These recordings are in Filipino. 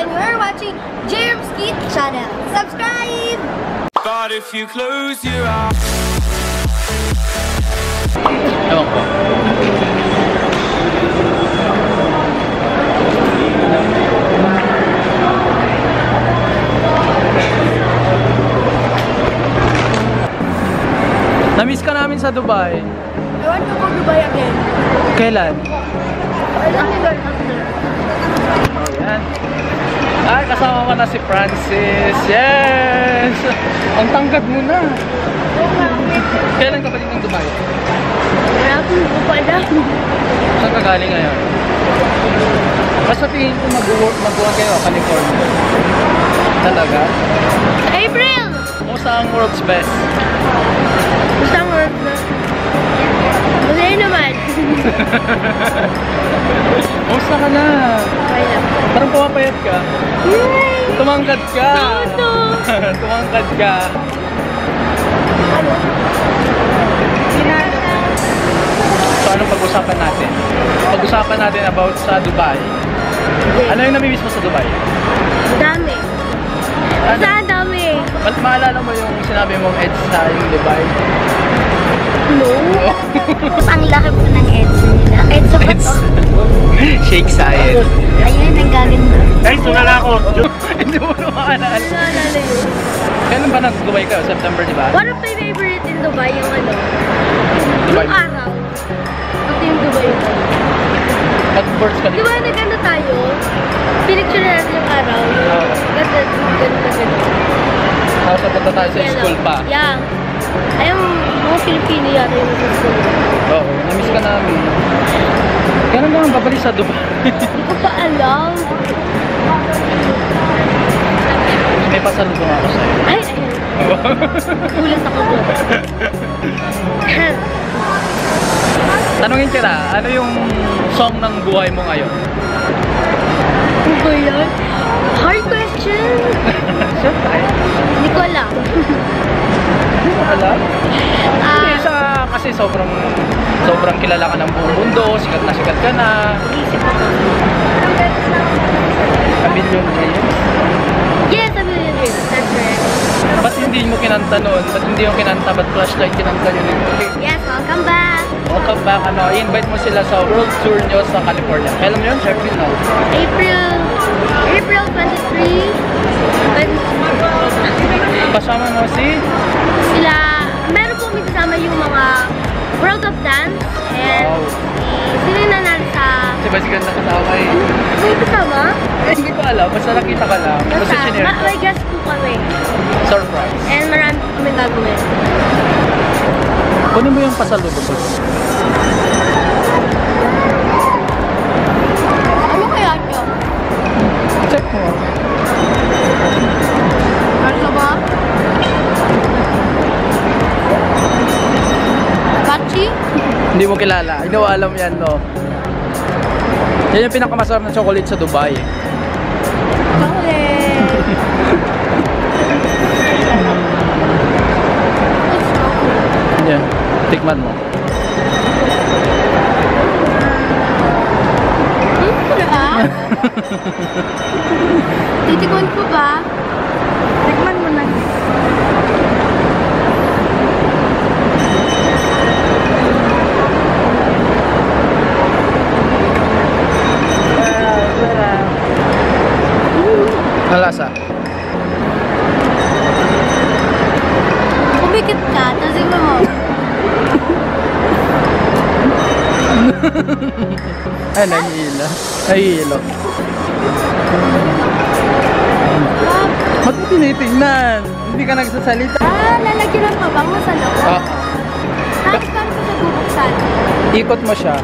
and you are watching Jeremski channel. Subscribe! But if you close your eyes. Ewan ko. Na-miss ka namin sa Dubai. I want to go to Dubai again. Kailan? After. Oh, yan. Ay, kasama ko na si Francis. Yes! Ang tanggad mo na. Kailan ka pa din ng Dubai? Wala akong pupada. Saan ka galing ngayon? Basta tingin ko mag-work kayo, California. Talaga? April! Kumusta ang world's best? Gusto ang work na. Masaya naman. Kumusta ka na? Okay lang. Parang pumapayat ka. Yay! Tumangkad ka. Toto! Tumangkad ka. Ano? So anong pag-usapan natin? Pag-usapan natin about sa Dubai. Ano yung namimiss mo sa Dubai? Dami. Ano? Saan dami? Maalala mo yung sinabi mong EDS sa yung Dubai? No. Ang laki po ng EDS nila. EDS pa to. Shake science. Ayun, ang gaganda. Ay, sunala ako. Hindi mo na maalala. Naalala yun. Kailan ba nag-Dubai ka? September, di ba? One of my favorite in Dubai, yung ano, Dubai. yung araw. Ito yung Dubai yun. Nag-birds ka Di dito. ba nag-ano tayo? Pinicture na natin yung araw. Ganda, ganda. Tapos napunta tayo sa school pa. Yeah. Ay, yung mga Pilipino yata yung nasa school. Oo, namiss ka namin. Kailan naman babalik sa Dubai? Hindi ko pa alam. May pasalubong ako sa'yo. Ay, ayun. Ulit ako doon. Tanungin kita, ano yung song ng buhay mo ngayon? Ano ba yan? Hard question. Siyempre. Hindi ko alam. Hindi mo alam? Hindi, kasi sobrang kilala ka ng buong mundo, sikat ka na. Isip ako. A million dreams. Yes, a million dreams. That's correct. Ba't hindi mo kinanta noon? Ba't hindi yung kinanta? Ba't flashlight kinanta yun? Yes, welcome back. Welcome back, i-invite mo sila sa world tour nyo sa California. Kailan mo yun? April, no? April 23. Kasama mo Sila, meron po may kasama yung mga World of Dance and Wow. sino yung nanalo sa... Si Basigan na kasama eh. May kasama? Hindi ko alam, basta nakita ka lang. Basta sinare ko. May guest po kami. Surprise. And marami po kami gagawin. Kunin mo yung pasalubong ko. Ano kaya nyo? Check mo. Ano ba? Kachi? Hindi mo kilala. Hindi mo alam yan, no? Yan yung pinakamasarap na chocolate sa Dubai. Chocolate! Yan. Tikman mo. Titikon ko ba? Tikman mo na. Malasa. Kumikit ka, tapos tingnan mo. Ay, nahihilo. Nahihilo. Ba't mo tinitingnan? Hindi ka nagsasalita. Lalagyan ng mabango sa loob. Tapos paano ko siya bubuksan? Ikot mo siya.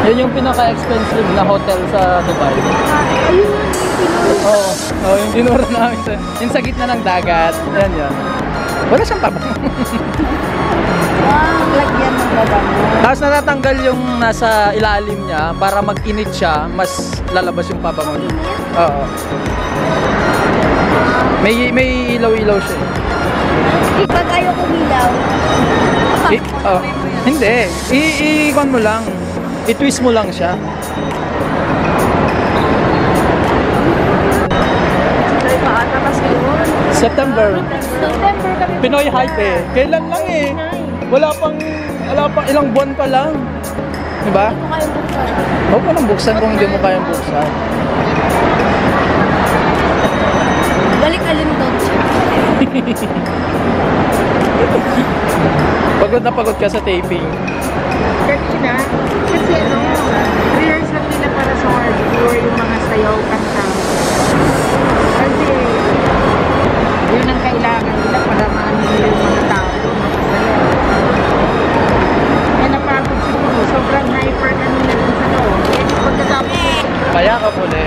Yan yung pinaka-expensive na hotel sa Dubai. Ayun, Oo, yung dinura namin. Yung sa gitna ng dagat. Yan yan. Wala siyang pabango. lagyan ng mabango. Tapos natatanggal yung nasa ilalim niya para mag-init siya, mas lalabas yung pabango niya. Oo. May ilaw-ilaw siya. Pag ayaw kumilaw, Oh. Hindi. I-ikon mo lang. I-twist mo lang siya. September. September kami. Pinoy Hype eh. Kailan lang eh. Wala pang ilang buwan pa lang. Diba? Ito kayo buksan. Huwag mo nang buksan kung hindi mo kayang buksan. Balik alimdod siya. Pagod ka sa taping. Kanina, kasi ano, rehearsal nila para sa hard tour, yung mga sayaw, kanta. Kasi, yun ang kailangan nila para maano nila yung mga tao, mapasaya. Kaya napagod siguro, sobrang hyper na nila dun sa loob. Kaya yung pagkatapos nila, Kaya ka muli.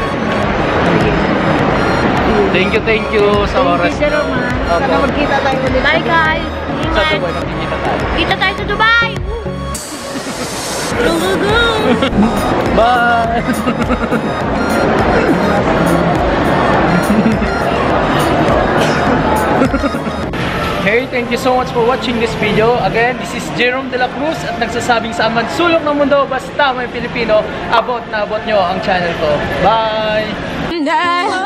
Thank you sa oras. thank you, Roman. Opo. Sana magkita tayo ulit. Bye guys. Sa Ingat. Dubai, nakikita tayo. Kita tayo sa Dubai. Go, go, go. Bye! Hey, thank you so much for watching this video. Again, this is Jerome De La Cruz at nagsasabing sa man sulok ng mundo basta may Pilipino, abot na abot nyo ang channel ko. Bye! Bye.